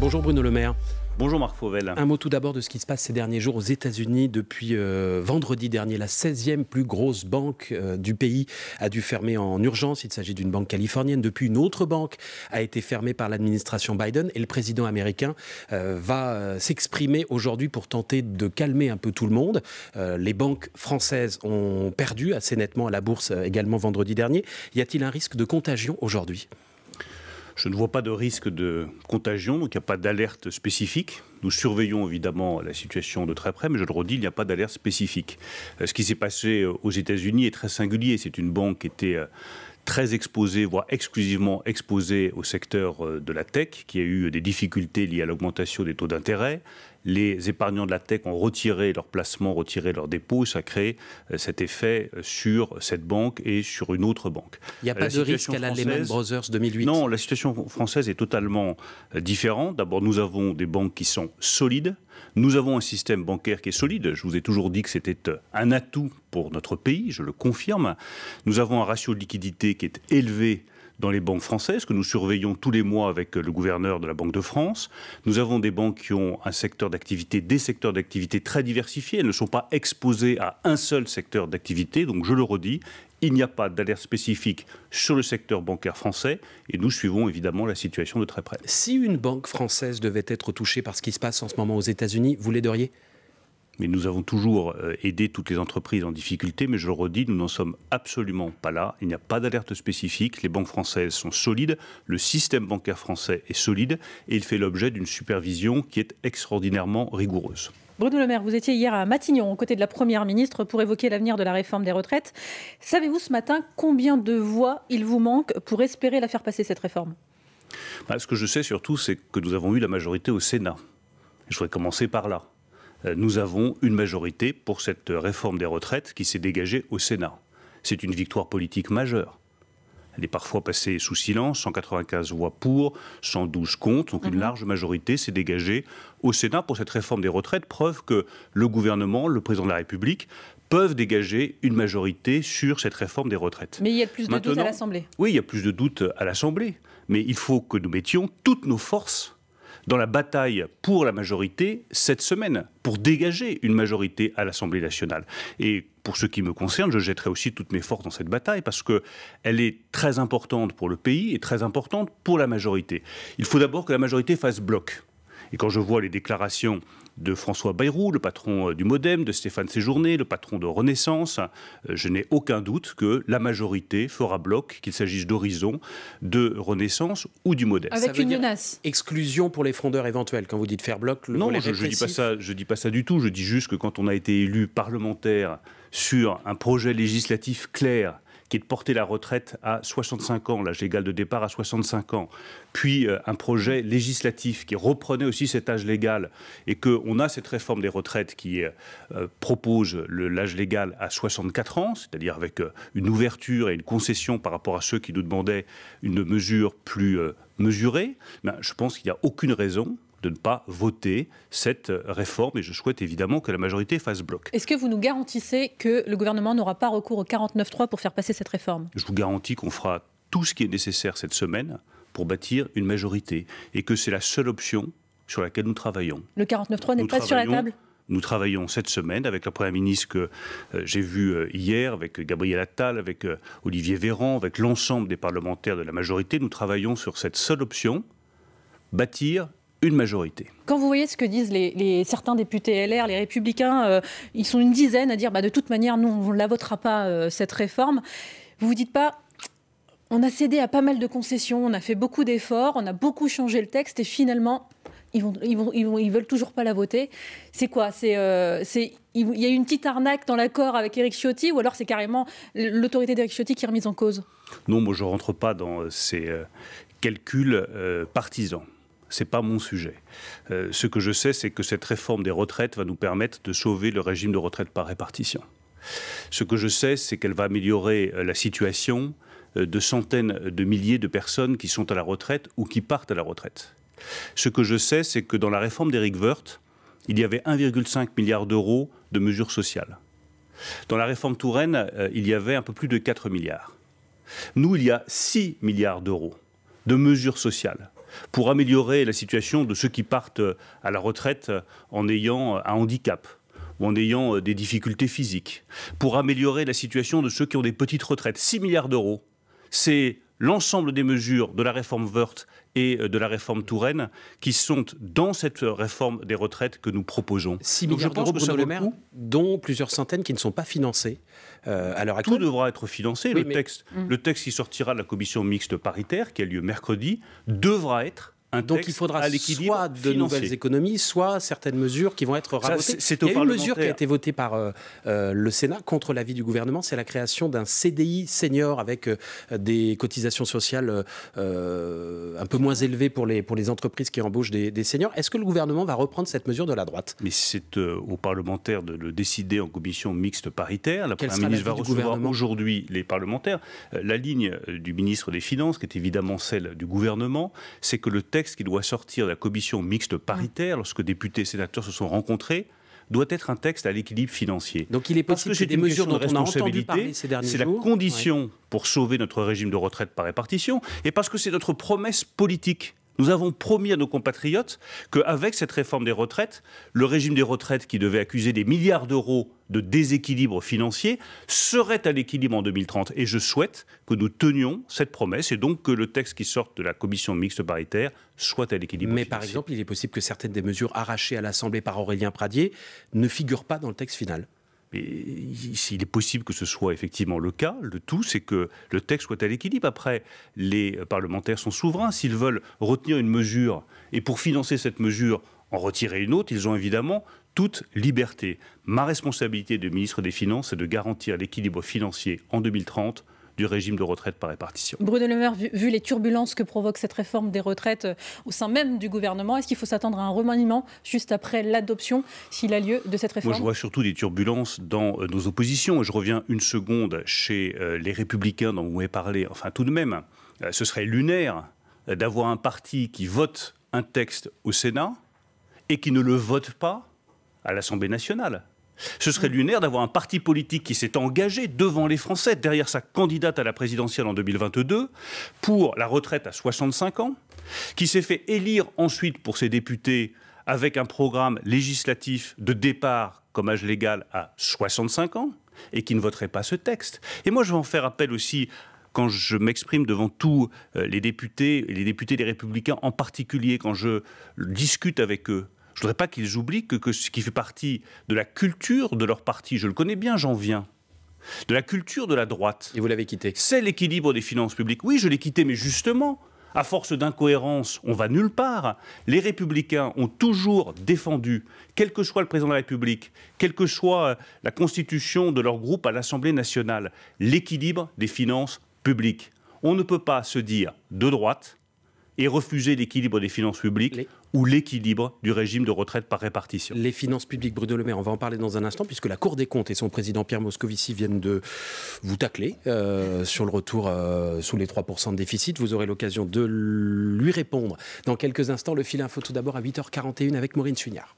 Bonjour Bruno Le Maire. Bonjour Marc Fauvel. Un mot tout d'abord de ce qui se passe ces derniers jours aux États-Unis. Depuis vendredi dernier, la 16e plus grosse banque du pays a dû fermer en urgence. Il s'agit d'une banque californienne. Depuis, une autre banque a été fermée par l'administration Biden. Et le président américain va s'exprimer aujourd'hui pour tenter de calmer un peu tout le monde. Les banques françaises ont perdu assez nettement à la bourse également vendredi dernier. Y a-t-il un risque de contagion aujourd'hui ? Je ne vois pas de risque de contagion, donc il n'y a pas d'alerte spécifique. Nous surveillons évidemment la situation de très près, mais je le redis, il n'y a pas d'alerte spécifique. Ce qui s'est passé aux États-Unis est très singulier. C'est une banque qui était très exposée, voire exclusivement exposée au secteur de la tech, qui a eu des difficultés liées à l'augmentation des taux d'intérêt. Les épargnants de la tech ont retiré leurs placements, retiré leurs dépôts. Ça crée cet effet sur cette banque et sur une autre banque. Il n'y a pas de risque à la Lehman Brothers 2008 ? Non, la situation française est totalement différente. D'abord, nous avons des banques qui sont solides. Nous avons un système bancaire qui est solide. Je vous ai toujours dit que c'était un atout pour notre pays, je le confirme. Nous avons un ratio de liquidité qui est élevé dans les banques françaises, que nous surveillons tous les mois avec le gouverneur de la Banque de France. Nous avons des banques qui ont un secteur d'activité, des secteurs d'activité très diversifiés. Elles ne sont pas exposées à un seul secteur d'activité. Donc, je le redis, il n'y a pas d'alerte spécifique sur le secteur bancaire français et nous suivons évidemment la situation de très près. Si une banque française devait être touchée par ce qui se passe en ce moment aux États-Unis, vous l'aideriez ? Mais nous avons toujours aidé toutes les entreprises en difficulté, mais je le redis, nous n'en sommes absolument pas là. Il n'y a pas d'alerte spécifique, les banques françaises sont solides, le système bancaire français est solide et il fait l'objet d'une supervision qui est extraordinairement rigoureuse. Bruno Le Maire, vous étiez hier à Matignon, aux côtés de la Première ministre, pour évoquer l'avenir de la réforme des retraites. Savez-vous ce matin combien de voix il vous manque pour espérer la faire passer, cette réforme ? Ce que je sais surtout, c'est que nous avons eu la majorité au Sénat. Je voudrais commencer par là. Nous avons une majorité pour cette réforme des retraites qui s'est dégagée au Sénat. C'est une victoire politique majeure. Elle est parfois passée sous silence, 195 voix pour, 112 contre, donc une large majorité s'est dégagée au Sénat pour cette réforme des retraites, preuve que le gouvernement, le président de la République, peuvent dégager une majorité sur cette réforme des retraites. Mais il y a plus de doutes à l'Assemblée. Oui, il y a plus de doutes à l'Assemblée, mais il faut que nous mettions toutes nos forces dans la bataille pour la majorité cette semaine, pour dégager une majorité à l'Assemblée nationale. Et pour ce qui me concerne, je jetterai aussi toutes mes forces dans cette bataille parce qu'elle est très importante pour le pays et très importante pour la majorité. Il faut d'abord que la majorité fasse bloc. Et quand je vois les déclarations de François Bayrou, le patron du MoDem, de Stéphane Séjourné, le patron de Renaissance, je n'ai aucun doute que la majorité fera bloc, qu'il s'agisse d'Horizon, de Renaissance ou du MoDem. Avec une menace. Exclusion pour les frondeurs éventuels, quand vous dites faire bloc, le volet répressif. Non, je dis pas ça du tout. Je dis juste que quand on a été élu parlementaire sur un projet législatif clair, qui est de porter la retraite à 65 ans, l'âge légal de départ à 65 ans, puis un projet législatif qui reprenait aussi cet âge légal, et qu'on a cette réforme des retraites qui propose l'âge légal à 64 ans, c'est-à-dire avec une ouverture et une concession par rapport à ceux qui nous demandaient une mesure plus mesurée, je pense qu'il n'y a aucune raison de ne pas voter cette réforme et je souhaite évidemment que la majorité fasse bloc. Est-ce que vous nous garantissez que le gouvernement n'aura pas recours au 49.3 pour faire passer cette réforme ? Je vous garantis qu'on fera tout ce qui est nécessaire cette semaine pour bâtir une majorité et que c'est la seule option sur laquelle nous travaillons. Le 49.3 n'est pas sur la table ? Nous travaillons cette semaine avec la Première ministre que j'ai vue hier, avec Gabriel Attal, avec Olivier Véran, avec l'ensemble des parlementaires de la majorité. Nous travaillons sur cette seule option, bâtir une majorité. Quand vous voyez ce que disent certains députés LR, les Républicains, ils sont une dizaine à dire de toute manière, nous, on ne la votera pas, cette réforme. Vous vous dites pas, on a cédé à pas mal de concessions, on a fait beaucoup d'efforts, on a beaucoup changé le texte et finalement, ils veulent toujours pas la voter. C'est quoi ? Il y a une petite arnaque dans l'accord avec Éric Ciotti ou alors c'est carrément l'autorité d'Éric Ciotti qui est remise en cause ? Non, moi je ne rentre pas dans ces calculs partisans. Ce n'est pas mon sujet. Ce que je sais, c'est que cette réforme des retraites va nous permettre de sauver le régime de retraite par répartition. Ce que je sais, c'est qu'elle va améliorer la situation de centaines de milliers de personnes qui sont à la retraite ou qui partent à la retraite. Ce que je sais, c'est que dans la réforme d'Éric Woerth, il y avait 1,5 milliard d'euros de mesures sociales. Dans la réforme Touraine, il y avait un peu plus de 4 milliards. Nous, il y a 6 milliards d'euros de mesures sociales pour améliorer la situation de ceux qui partent à la retraite en ayant un handicap ou en ayant des difficultés physiques, pour améliorer la situation de ceux qui ont des petites retraites. 6 milliards d'euros, c'est l'ensemble des mesures de la réforme Woerth et de la réforme Touraine qui sont dans cette réforme des retraites que nous proposons. 6 milliards d'euros, Bruno Le Maire, dont plusieurs centaines qui ne sont pas financés à l'heure actuelle. Tout devra être financé. Oui, le texte qui sortira de la commission mixte paritaire, qui a lieu mercredi, devra être donc il faudra soit de nouvelles économies, soit certaines mesures qui vont être rabotées. Il y a une mesure qui a été votée par le Sénat contre l'avis du gouvernement, c'est la création d'un CDI senior avec des cotisations sociales un peu moins élevées pour les entreprises qui embauchent des seniors. Est-ce que le gouvernement va reprendre cette mesure de la droite? Mais c'est aux parlementaires de le décider en commission mixte paritaire. La Première ministre va recevoir aujourd'hui les parlementaires. La ligne du ministre des Finances, qui est évidemment celle du gouvernement, c'est que le texte qui doit sortir de la commission mixte paritaire, lorsque députés et sénateurs se sont rencontrés, doit être un texte à l'équilibre financier. Donc il est possible que des mesures dont on a entendu parler ces derniers jours... C'est la condition pour sauver notre régime de retraite par répartition, et parce que c'est notre promesse politique. Nous avons promis à nos compatriotes qu'avec cette réforme des retraites, le régime des retraites qui devait accuser des milliards d'euros de déséquilibre financier serait à l'équilibre en 2030. Et je souhaite que nous tenions cette promesse et donc que le texte qui sort de la commission mixte paritaire soit à l'équilibre financier. Mais par exemple, il est possible que certaines des mesures arrachées à l'Assemblée par Aurélien Pradié ne figurent pas dans le texte final. Mais il est possible que ce soit effectivement le cas. Le tout, c'est que le texte soit à l'équilibre. Après, les parlementaires sont souverains. S'ils veulent retenir une mesure et pour financer cette mesure, en retirer une autre, ils ont évidemment toute liberté. Ma responsabilité de ministre des Finances, c'est de garantir l'équilibre financier en 2030 du régime de retraite par répartition. Bruno Le Maire, vu les turbulences que provoque cette réforme des retraites au sein même du gouvernement, est-ce qu'il faut s'attendre à un remaniement juste après l'adoption, s'il a lieu, de cette réforme? Moi, je vois surtout des turbulences dans nos oppositions. Je reviens une seconde chez les Républicains dont vous avez parlé. Enfin, tout de même, ce serait lunaire d'avoir un parti qui vote un texte au Sénat et qui ne le vote pas à l'Assemblée nationale. Ce serait lunaire d'avoir un parti politique qui s'est engagé devant les Français, derrière sa candidate à la présidentielle en 2022, pour la retraite à 65 ans, qui s'est fait élire ensuite pour ses députés avec un programme législatif de départ comme âge légal à 65 ans, et qui ne voterait pas ce texte. Et moi, je vais en faire appel aussi quand je m'exprime devant tous les députés, et les députés des Républicains en particulier, quand je discute avec eux. Je ne voudrais pas qu'ils oublient que ce qui fait partie de la culture de leur parti, je le connais bien, j'en viens, de la culture de la droite. Et vous l'avez quitté. C'est l'équilibre des finances publiques. Oui, je l'ai quitté, mais justement, à force d'incohérence, on va nulle part. Les Républicains ont toujours défendu, quel que soit le président de la République, quelle que soit la constitution de leur groupe à l'Assemblée nationale, l'équilibre des finances publiques. On ne peut pas se dire de droite et refuser l'équilibre des finances publiques ou l'équilibre du régime de retraite par répartition. Les finances publiques, Bruno Le Maire, on va en parler dans un instant, puisque la Cour des comptes et son président Pierre Moscovici viennent de vous tacler sur le retour sous les 3% de déficit. Vous aurez l'occasion de lui répondre dans quelques instants. Le fil info tout d'abord à 8h41 avec Maureen Suignard.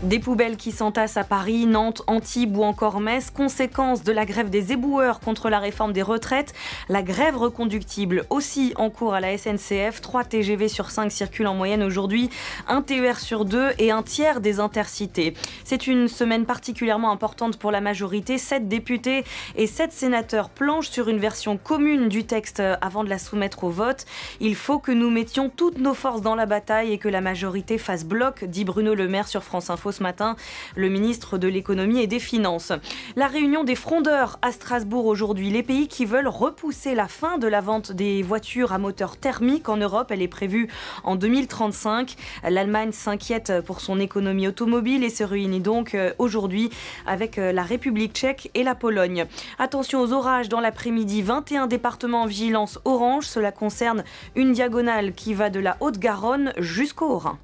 Des poubelles qui s'entassent à Paris, Nantes, Antibes ou encore Metz, conséquence de la grève des éboueurs contre la réforme des retraites. La grève reconductible aussi en cours à la SNCF. 3 TGV sur 5 circulent en moyenne aujourd'hui, 1 TER sur 2 et un tiers des intercités. C'est une semaine particulièrement importante pour la majorité. 7 députés et 7 sénateurs planchent sur une version commune du texte avant de la soumettre au vote. Il faut que nous mettions toutes nos forces dans la bataille et que la majorité fasse bloc, dit Bruno Le Maire sur France Info ce matin, le ministre de l'économie et des finances. La réunion des frondeurs à Strasbourg aujourd'hui. Les pays qui veulent repousser la fin de la vente des voitures à moteur thermique en Europe, elle est prévue en 2035. L'Allemagne s'inquiète pour son économie automobile et se réunit donc aujourd'hui avec la République tchèque et la Pologne. Attention aux orages dans l'après-midi, 21 départements en vigilance orange. Cela concerne une diagonale qui va de la Haute-Garonne jusqu'au Haut-Rhin.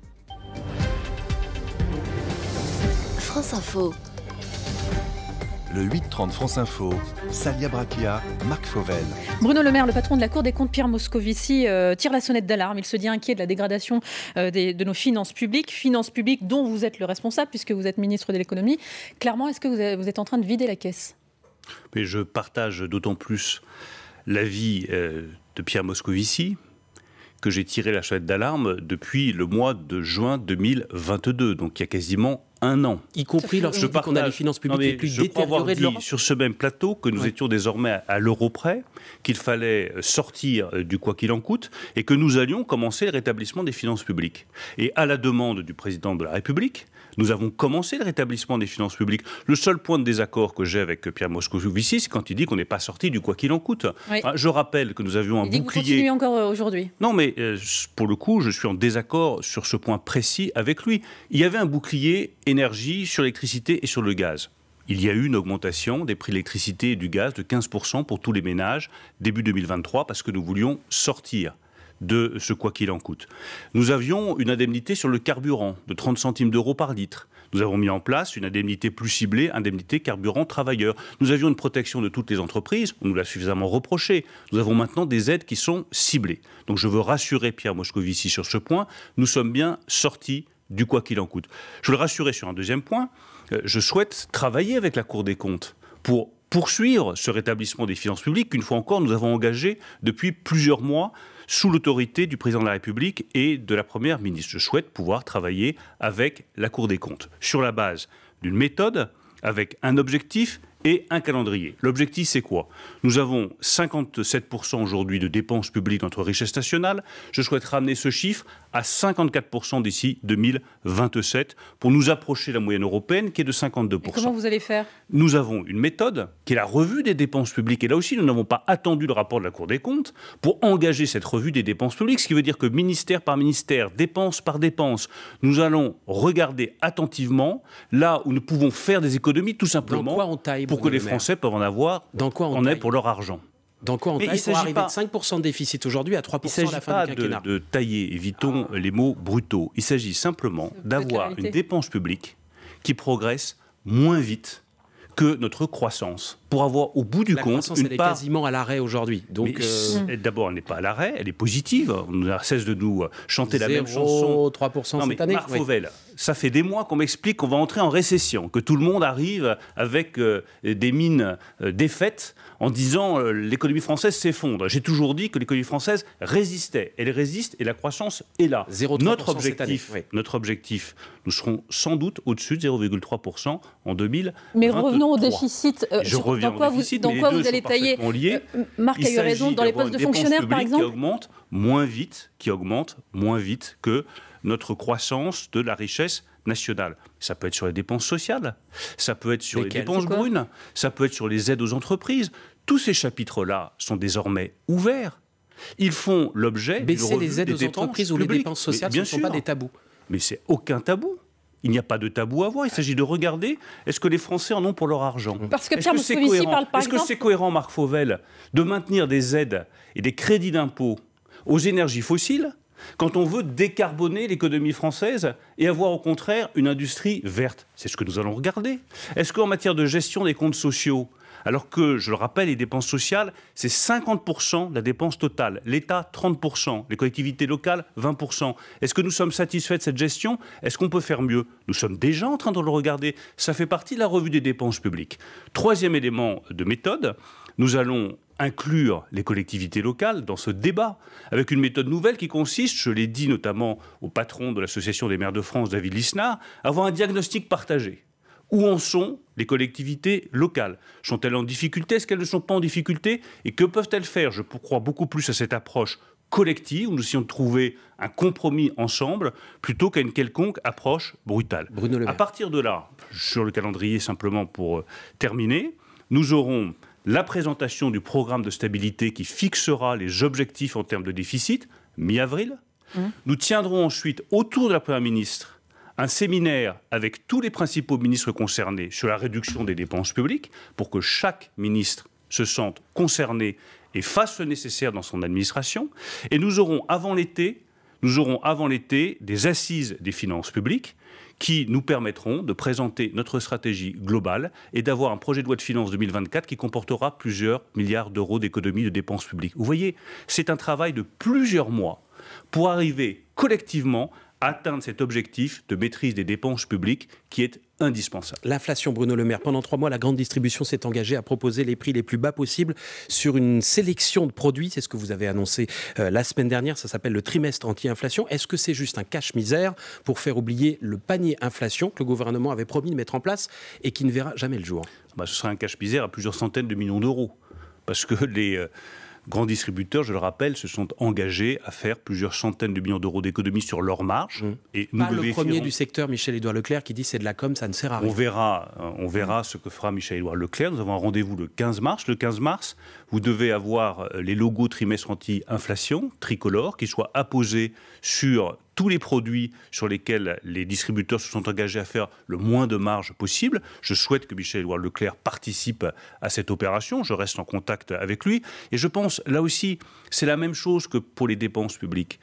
France Info. Le 8-30 France Info, Salia Brakia, Marc Fauvel. Bruno Le Maire, le patron de la Cour des comptes, Pierre Moscovici, tire la sonnette d'alarme. Il se dit inquiet de la dégradation de nos finances publiques dont vous êtes le responsable puisque vous êtes ministre de l'économie. Clairement, est-ce que vous êtes en train de vider la caisse? Mais je partage d'autant plus l'avis de Pierre Moscovici que j'ai tiré la sonnette d'alarme depuis le mois de juin 2022, donc il y a quasiment un an. Y compris lorsque on a les finances publiques les plus détériorées de l'Europe. Sur ce même plateau que nous étions désormais à l'euro près, qu'il fallait sortir du quoi qu'il en coûte et que nous allions commencer le rétablissement des finances publiques. Et à la demande du président de la République, nous avons commencé le rétablissement des finances publiques. Le seul point de désaccord que j'ai avec Pierre Moscovici, c'est quand il dit qu'on n'est pas sorti du quoi qu'il en coûte. Oui. Enfin, je rappelle que nous avions un bouclier. Vous continuez encore aujourd'hui. Non, mais pour le coup, je suis en désaccord sur ce point précis avec lui. Il y avait un bouclier énergie sur l'électricité et sur le gaz. Il y a eu une augmentation des prix de l'électricité et du gaz de 15% pour tous les ménages début 2023 parce que nous voulions sortir de ce quoi qu'il en coûte. Nous avions une indemnité sur le carburant de 30 centimes d'euros par litre. Nous avons mis en place une indemnité plus ciblée, indemnité carburant travailleur. Nous avions une protection de toutes les entreprises, on nous l'a suffisamment reproché. Nous avons maintenant des aides qui sont ciblées. Donc je veux rassurer Pierre Moscovici sur ce point, nous sommes bien sortis du quoi qu'il en coûte. Je veux le rassurer sur un deuxième point, je souhaite travailler avec la Cour des comptes pour poursuivre ce rétablissement des finances publiques qu'une fois encore nous avons engagé depuis plusieurs mois sous l'autorité du président de la République et de la Première ministre. Je souhaite pouvoir travailler avec la Cour des comptes sur la base d'une méthode, avec un objectif et un calendrier. L'objectif, c'est quoi? Nous avons 57% aujourd'hui de dépenses publiques dans notre richesse nationale. Je souhaite ramener ce chiffre à 54% d'ici 2027 pour nous approcher de la moyenne européenne qui est de 52%. Et comment vous allez faire? Nous avons une méthode qui est la revue des dépenses publiques. Et là aussi, nous n'avons pas attendu le rapport de la Cour des comptes pour engager cette revue des dépenses publiques, ce qui veut dire que ministère par ministère, dépense par dépense, nous allons regarder attentivement là où nous pouvons faire des économies, tout simplement. Dans quoi on taille, pour que les Français peuvent en avoir en aient pour leur argent. Dans quoi on taille pour arriver de 5% de déficit aujourd'hui à 3% à la fin du quinquennat? Il ne s'agit pas de tailler, évitons les mots brutaux. Il s'agit simplement d'avoir une dépense publique qui progresse moins vite que notre croissance, pour avoir au bout du compte croissance, elle est quasiment à l'arrêt aujourd'hui. Donc, d'abord, elle n'est pas à l'arrêt, elle est positive. On ne cesse de nous chanter la même chanson. 3% cette année. Marc Fauvel, ça fait des mois qu'on m'explique qu'on va entrer en récession, que tout le monde arrive avec des mines défaites en disant l'économie française s'effondre. J'ai toujours dit que l'économie française résistait. Elle résiste et la croissance est là. Notre objectif, nous serons sans doute au-dessus de 0,3% en 2023. Mais revenons au déficit. Je reviens au déficit, dans quoi vous allez tailler? Marc a eu raison, dans les postes de fonctionnaires, par exemple. Qui augmente moins vite que notre croissance de la richesse nationale. Ça peut être sur les dépenses sociales, ça peut être sur les dépenses brunes, ça peut être sur les aides aux entreprises. Tous ces chapitres-là sont désormais ouverts. Ils font l'objet d'une revue les aides des aux entreprises ou les dépenses sociales, ce ne sont pas des tabous. Mais c'est aucun tabou. Il n'y a pas de tabou à avoir. Il s'agit de regarder est-ce que les Français en ont pour leur argent. Parce que Pierre Moscovici parle par exemple... Est-ce que c'est cohérent, Marc Fauvel, de maintenir des aides et des crédits d'impôt aux énergies fossiles quand on veut décarboner l'économie française et avoir au contraire une industrie verte? C'est ce que nous allons regarder. Est-ce qu'en matière de gestion des comptes sociaux, alors que, je le rappelle, les dépenses sociales, c'est 50% de la dépense totale. L'État, 30%. Les collectivités locales, 20%. Est-ce que nous sommes satisfaits de cette gestion? Est-ce qu'on peut faire mieux? Nous sommes déjà en train de le regarder. Ça fait partie de la revue des dépenses publiques. Troisième élément de méthode, nous allons inclure les collectivités locales dans ce débat, avec une méthode nouvelle qui consiste, je l'ai dit notamment au patron de l'Association des maires de France, David Lisnard, à avoir un diagnostic partagé. Où en sont les collectivités locales? Sont-elles en difficulté? Est-ce qu'elles ne sont pas en difficulté? Et que peuvent-elles faire? Je crois beaucoup plus à cette approche collective, où nous essayons de trouver un compromis ensemble, plutôt qu'à une quelconque approche brutale. À partir de là, sur le calendrier simplement pour terminer, nous aurons la présentation du programme de stabilité qui fixera les objectifs en termes de déficit, mi-avril. Nous tiendrons ensuite, autour de la Première ministre, un séminaire avec tous les principaux ministres concernés sur la réduction des dépenses publiques pour que chaque ministre se sente concerné et fasse le nécessaire dans son administration. Et nous aurons avant l'été des assises des finances publiques qui nous permettront de présenter notre stratégie globale et d'avoir un projet de loi de finances 2024 qui comportera plusieurs milliards d'euros d'économies de dépenses publiques. Vous voyez, c'est un travail de plusieurs mois pour arriver collectivement atteindre cet objectif de maîtrise des dépenses publiques qui est indispensable. L'inflation, Bruno Le Maire. Pendant 3 mois, la grande distribution s'est engagée à proposer les prix les plus bas possibles sur une sélection de produits. C'est ce que vous avez annoncé la semaine dernière. Ça s'appelle le trimestre anti-inflation. Est-ce que c'est juste un cache-misère pour faire oublier le panier inflation que le gouvernement avait promis de mettre en place et qui ne verra jamais le jour? Ce sera un cache-misère à plusieurs centaines de millions d'euros. Parce que les grands distributeurs, je le rappelle, se sont engagés à faire plusieurs centaines de millions d'euros d'économies sur leurs marges. Et nous pas le premier du secteur, Michel-Édouard Leclerc, qui dit c'est de la com, ça ne sert à rien. On verra ce que fera Michel-Édouard Leclerc. Nous avons un rendez-vous le 15 mars. Le 15 mars, vous devez avoir les logos trimestre anti-inflation, tricolores, qui soient apposés sur tous les produits sur lesquels les distributeurs se sont engagés à faire le moins de marge possible. Je souhaite que Michel-Édouard Leclerc participe à cette opération. Je reste en contact avec lui. Et je pense, là aussi, c'est la même chose que pour les dépenses publiques.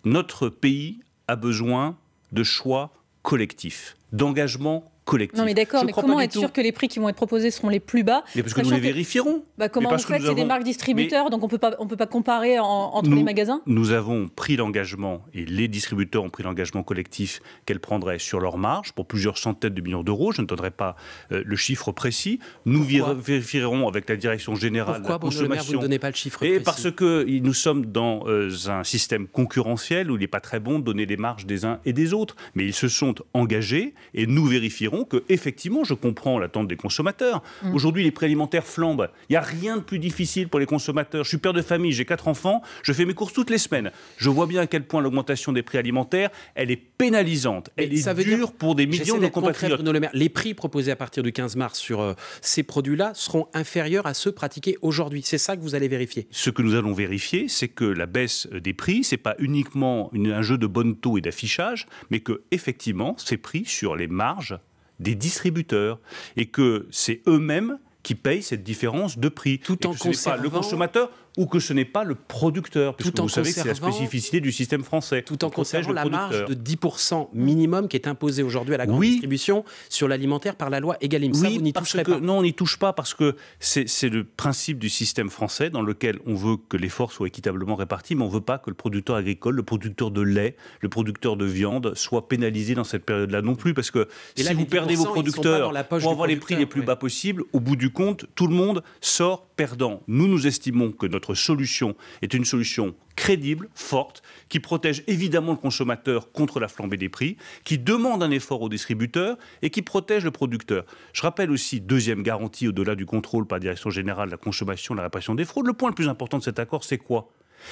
Notre pays a besoin de choix collectifs, d'engagement collectif. Non mais d'accord, mais comment être sûr que les prix qui vont être proposés seront les plus bas? Mais parce que nous les vérifierons. Comment vous faites? C'est des marques distributeurs, donc on peut pas comparer entre les magasins. Nous avons pris l'engagement, et les distributeurs ont pris l'engagement collectif qu'elles prendraient sur leur marge pour plusieurs centaines de millions d'euros. Je ne donnerai pas le chiffre précis. Nous vérifierons avec la direction générale de la consommation. Pourquoi, vous ne donnez pas le chiffre précis? Parce que nous sommes dans un système concurrentiel où il n'est pas très bon de donner les marges des uns et des autres. Mais ils se sont engagés et nous vérifierons que, effectivement, je comprends l'attente des consommateurs. Aujourd'hui, les prix alimentaires flambent. Il n'y a rien de plus difficile pour les consommateurs. Je suis père de famille, j'ai 4 enfants, je fais mes courses toutes les semaines. Je vois bien à quel point l'augmentation des prix alimentaires, elle est pénalisante. Elle est dure pour des millions de compatriotes. Les prix proposés à partir du 15 mars sur ces produits-là seront inférieurs à ceux pratiqués aujourd'hui. C'est ça que vous allez vérifier? Ce que nous allons vérifier, c'est que la baisse des prix, ce n'est pas uniquement un jeu de bonnes taux et d'affichage, mais que, effectivement, c'est pris sur les marges des distributeurs et que c'est eux-mêmes qui payent cette différence de prix. Tout en conservant... Ce n'est pas le consommateur ou que ce n'est pas le producteur, parce que vous savez que c'est la spécificité du système français. Tout en conservant la marge de 10% minimum qui est imposée aujourd'hui à la grande distribution sur l'alimentaire par la loi Egalim. Ça, vous n'y toucherez pas. Non, on n'y touche pas parce que c'est le principe du système français dans lequel on veut que l'effort soit équitablement réparti, mais on ne veut pas que le producteur agricole, le producteur de lait, le producteur de viande soit pénalisé dans cette période-là non plus, parce que si vous perdez vos producteurs pour avoir les prix les plus bas possibles, au bout du compte, tout le monde sort perdant. Nous estimons que notre solution est une solution crédible, forte, qui protège évidemment le consommateur contre la flambée des prix, qui demande un effort aux distributeurs et qui protège le producteur. Je rappelle aussi, deuxième garantie au-delà du contrôle par la Direction générale de la consommation, de la répression des fraudes, le point le plus important de cet accord, c'est quoi?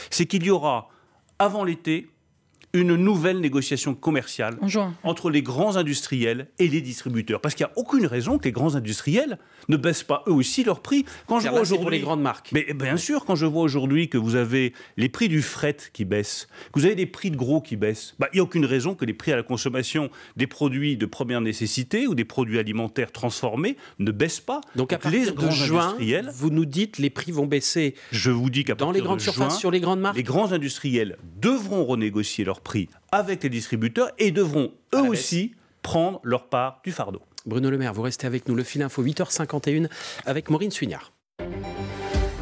C'est qu'il y aura, avant l'été, une nouvelle négociation commerciale entre les grands industriels et les distributeurs. Parce qu'il n'y a aucune raison que les grands industriels ne baissent pas eux aussi leurs prix. Quand je vois aujourd'hui pour les grandes marques. Mais bien sûr, quand je vois aujourd'hui que vous avez les prix du fret qui baissent, que vous avez des prix de gros qui baissent, il n'y a aucune raison que les prix à la consommation des produits de première nécessité ou des produits alimentaires transformés ne baissent pas. Donc à partir de juin, vous nous dites les prix vont baisser. Je vous dis qu'à dans les grandes surfaces, sur les grandes marques, les grands industriels devront renégocier leurs prix avec les distributeurs et devront eux aussi prendre leur part du fardeau. Bruno Le Maire, vous restez avec nous. Le Fil Info, 8h51 avec Maureen Suignard.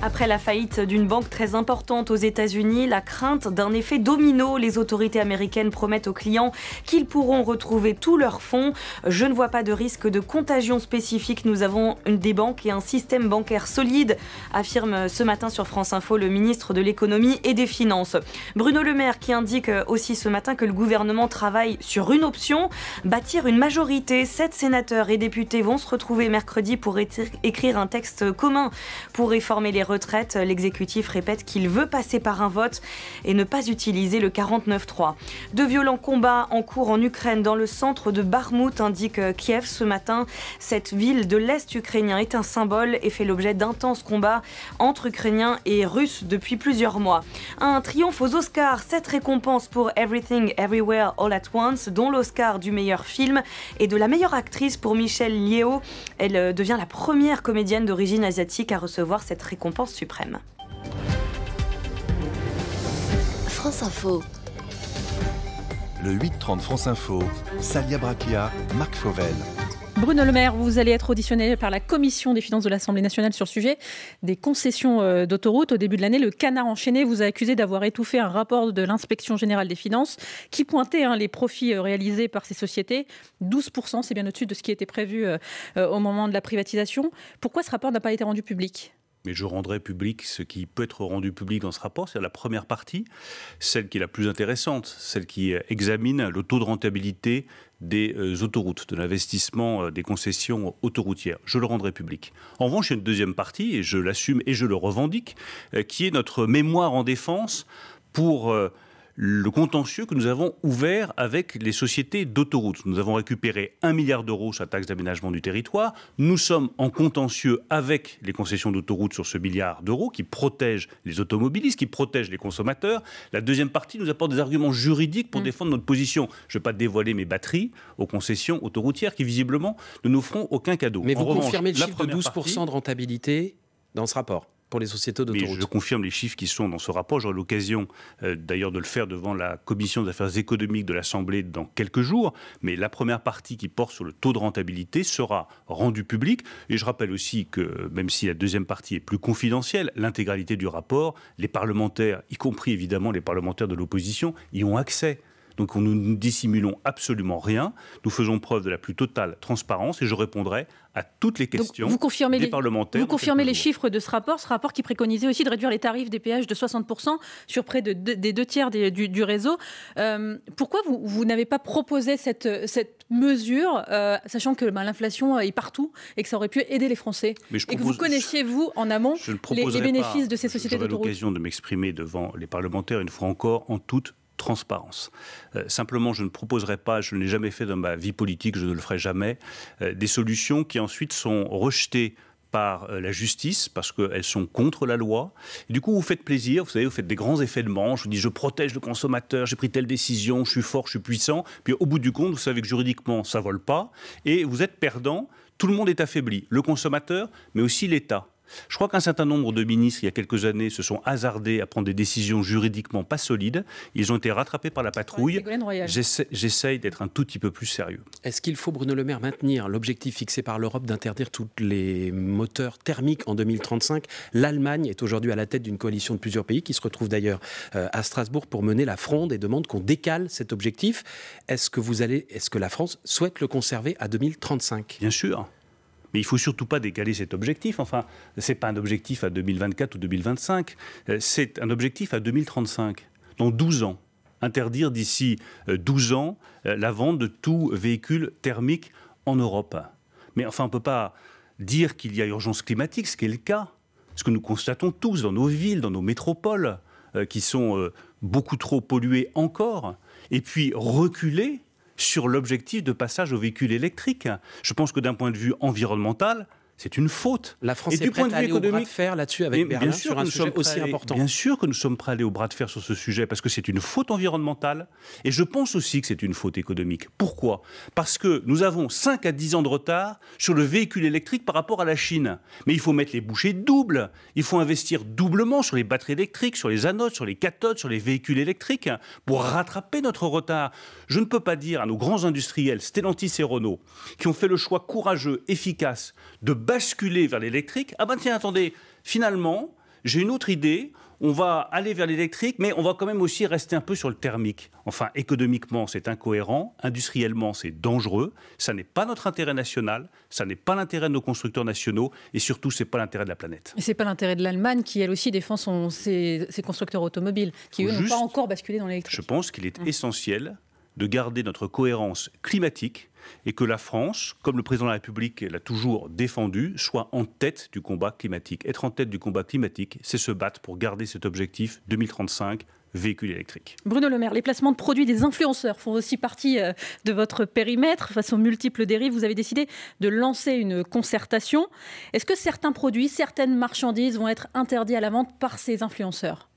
Après la faillite d'une banque très importante aux États-Unis, la crainte d'un effet domino, les autorités américaines promettent aux clients qu'ils pourront retrouver tous leurs fonds. Je ne vois pas de risque de contagion spécifique. Nous avons des banques et un système bancaire solide, affirme ce matin sur France Info le ministre de l'économie et des finances. Bruno Le Maire qui indique aussi ce matin que le gouvernement travaille sur une option, bâtir une majorité. 7 sénateurs et députés vont se retrouver mercredi pour écrire un texte commun pour réformer les retraites. L'exécutif répète qu'il veut passer par un vote et ne pas utiliser le 49.3. De violents combats en cours en Ukraine dans le centre de Bakhmout, indique Kiev ce matin. Cette ville de l'Est ukrainien est un symbole et fait l'objet d'intenses combats entre Ukrainiens et Russes depuis plusieurs mois. Un triomphe aux Oscars, 7 récompenses pour Everything Everywhere All at Once, dont l'Oscar du meilleur film et de la meilleure actrice pour Michelle Yeoh. Elle devient la première comédienne d'origine asiatique à recevoir cette récompense suprême. France Info. Le 8-30 France Info, Salia Braquia, Marc Fauvel. Bruno Le Maire, vous allez être auditionné par la Commission des finances de l'Assemblée nationale sur le sujet des concessions d'autoroutes. Au début de l'année, le Canard enchaîné vous a accusé d'avoir étouffé un rapport de l'Inspection générale des finances qui pointait les profits réalisés par ces sociétés. 12%, c'est bien au-dessus de ce qui était prévu au moment de la privatisation. Pourquoi ce rapport n'a pas été rendu public ? Mais je rendrai public ce qui peut être rendu public dans ce rapport, c'est la première partie, celle qui est la plus intéressante, celle qui examine le taux de rentabilité des autoroutes, de l'investissement des concessions autoroutières. Je le rendrai public. En revanche, il y a une deuxième partie, et je l'assume et je le revendique, qui est notre mémoire en défense pour le contentieux que nous avons ouvert avec les sociétés d'autoroutes. Nous avons récupéré 1 milliard d'euros sur la taxe d'aménagement du territoire. Nous sommes en contentieux avec les concessions d'autoroutes sur ce milliard d'euros qui protègent les automobilistes, qui protègent les consommateurs. La deuxième partie nous apporte des arguments juridiques pour défendre notre position. Je ne vais pas dévoiler mes batteries aux concessions autoroutières qui, visiblement, ne nous feront aucun cadeau. Mais vous confirmez le chiffre de 12% de rentabilité dans ce rapport pour les sociétés d'autoroutes. Mais je confirme les chiffres qui sont dans ce rapport. J'aurai l'occasion d'ailleurs de le faire devant la Commission des affaires économiques de l'Assemblée dans quelques jours. Mais la première partie qui porte sur le taux de rentabilité sera rendue publique. Et je rappelle aussi que même si la deuxième partie est plus confidentielle, l'intégralité du rapport, les parlementaires, y compris évidemment les parlementaires de l'opposition, y ont accès. Donc nous ne dissimulons absolument rien. Nous faisons preuve de la plus totale transparence et je répondrai à toutes les questions des parlementaires. Vous confirmez les chiffres de ce rapport qui préconisait aussi de réduire les tarifs des péages de 60% sur près des 2 tiers du réseau. Pourquoi vous n'avez pas proposé cette mesure, sachant que l'inflation est partout et que ça aurait pu aider les Français et que vous connaissiez, vous, en amont, les bénéfices de ces sociétés d'autoroutes? J'aurai l'occasion de m'exprimer devant les parlementaires, une fois encore, en toute transparence. Simplement, je ne proposerai pas, je ne l'ai jamais fait dans ma vie politique, je ne le ferai jamais, des solutions qui ensuite sont rejetées par la justice parce qu'elles sont contre la loi. Et du coup, vous faites plaisir, vous savez, vous faites des grands effets de manche, vous dites je protège le consommateur, j'ai pris telle décision, je suis fort, je suis puissant. Puis au bout du compte, vous savez que juridiquement, ça ne vole pas. Et vous êtes perdant, tout le monde est affaibli, le consommateur, mais aussi l'État. Je crois qu'un certain nombre de ministres, il y a quelques années, se sont hasardés à prendre des décisions juridiquement pas solides. Ils ont été rattrapés par la patrouille. J'essaye d'être un tout petit peu plus sérieux. Est-ce qu'il faut, Bruno Le Maire, maintenir l'objectif fixé par l'Europe d'interdire tous les moteurs thermiques en 2035 ? L'Allemagne est aujourd'hui à la tête d'une coalition de plusieurs pays qui se retrouvent d'ailleurs à Strasbourg pour mener la fronde et demande qu'on décale cet objectif. Est-ce que la France souhaite le conserver à 2035 ? Bien sûr. Mais il ne faut surtout pas décaler cet objectif. Enfin, ce n'est pas un objectif à 2024 ou 2025, c'est un objectif à 2035, dans 12 ans. Interdire d'ici 12 ans la vente de tout véhicule thermique en Europe. Mais enfin, on ne peut pas dire qu'il y a urgence climatique, ce qui est le cas. Ce que nous constatons tous dans nos villes, dans nos métropoles, qui sont beaucoup trop polluées encore. Et puis reculer sur l'objectif de passage aux véhicules électriques. Je pense que d'un point de vue environnemental, c'est une faute. La France est prête à aller au bras de fer là-dessus avec Berlin sur un sujet aussi important. Bien sûr que nous sommes prêts à aller au bras de fer sur ce sujet parce que c'est une faute environnementale et je pense aussi que c'est une faute économique. Pourquoi ? Parce que nous avons 5 à 10 ans de retard sur le véhicule électrique par rapport à la Chine. Mais il faut mettre les bouchées doubles. Il faut investir doublement sur les batteries électriques, sur les anodes, sur les cathodes, sur les véhicules électriques pour rattraper notre retard. Je ne peux pas dire à nos grands industriels, Stellantis et Renault, qui ont fait le choix courageux, efficace, de basculer vers l'électrique. Ah ben tiens, attendez, finalement, j'ai une autre idée. On va aller vers l'électrique, mais on va quand même aussi rester un peu sur le thermique. Enfin, économiquement, c'est incohérent. Industriellement, c'est dangereux. Ça n'est pas notre intérêt national. Ça n'est pas l'intérêt de nos constructeurs nationaux. Et surtout, ce n'est pas l'intérêt de la planète. Et ce n'est pas l'intérêt de l'Allemagne qui, elle aussi, défend ses constructeurs automobiles, qui, eux, n'ont pas encore basculé dans l'électrique. Je pense qu'il est essentiel de garder notre cohérence climatique et que la France, comme le président de la République l'a toujours défendu, soit en tête du combat climatique. Être en tête du combat climatique, c'est se battre pour garder cet objectif 2035, véhicules électriques. Bruno Le Maire, les placements de produits des influenceurs font aussi partie de votre périmètre. Face aux multiples dérives, vous avez décidé de lancer une concertation. Est-ce que certains produits, certaines marchandises vont être interdits à la vente par ces influenceurs ?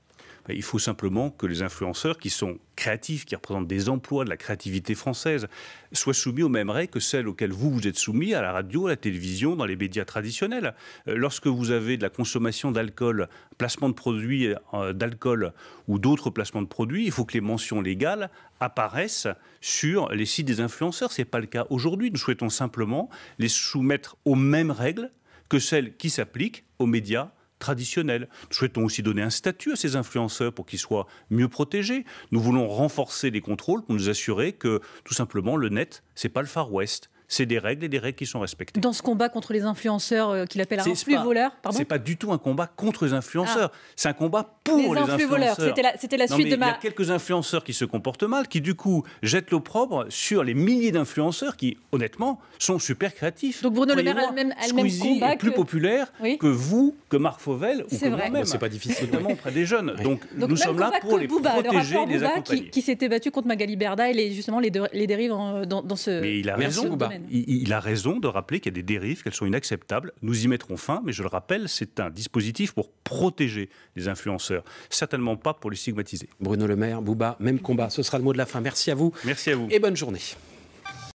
Il faut simplement que les influenceurs qui sont créatifs, qui représentent des emplois, de la créativité française, soient soumis aux mêmes règles que celles auxquelles vous êtes soumis à la radio, à la télévision, dans les médias traditionnels. Lorsque vous avez de la consommation d'alcool, placement de produits d'alcool ou d'autres placements de produits, il faut que les mentions légales apparaissent sur les sites des influenceurs. Ce n'est pas le cas aujourd'hui. Nous souhaitons simplement les soumettre aux mêmes règles que celles qui s'appliquent aux médias traditionnels. Nous souhaitons aussi donner un statut à ces influenceurs pour qu'ils soient mieux protégés. Nous voulons renforcer les contrôles pour nous assurer que, tout simplement, le net, ce n'est pas le Far West. C'est des règles et des règles qui sont respectées. Dans ce combat contre les influenceurs qu'il appelle influ-voleurs, c'est pas du tout un combat contre les influenceurs. C'est un combat pour les influenceurs. C'était la suite de ma... Il y a quelques influenceurs qui se comportent mal, qui du coup jettent l'opprobre sur les milliers d'influenceurs qui, honnêtement, sont super créatifs. Donc Bruno Le Maire elle-même combat est plus populaire que vous, que Marc Fauvel ou que moi-même. C'est pas difficile, notamment auprès des jeunes. Donc nous sommes là pour les protéger, les accompagner. Qui s'était battu contre Magali Berda et justement les dérives dans ce... Mais il a raison, Bouba. Il a raison de rappeler qu'il y a des dérives, qu'elles sont inacceptables. Nous y mettrons fin, mais je le rappelle, c'est un dispositif pour protéger les influenceurs, certainement pas pour les stigmatiser. Bruno Le Maire, Bouba, même combat. Ce sera le mot de la fin. Merci à vous. Merci à vous. Et bonne journée.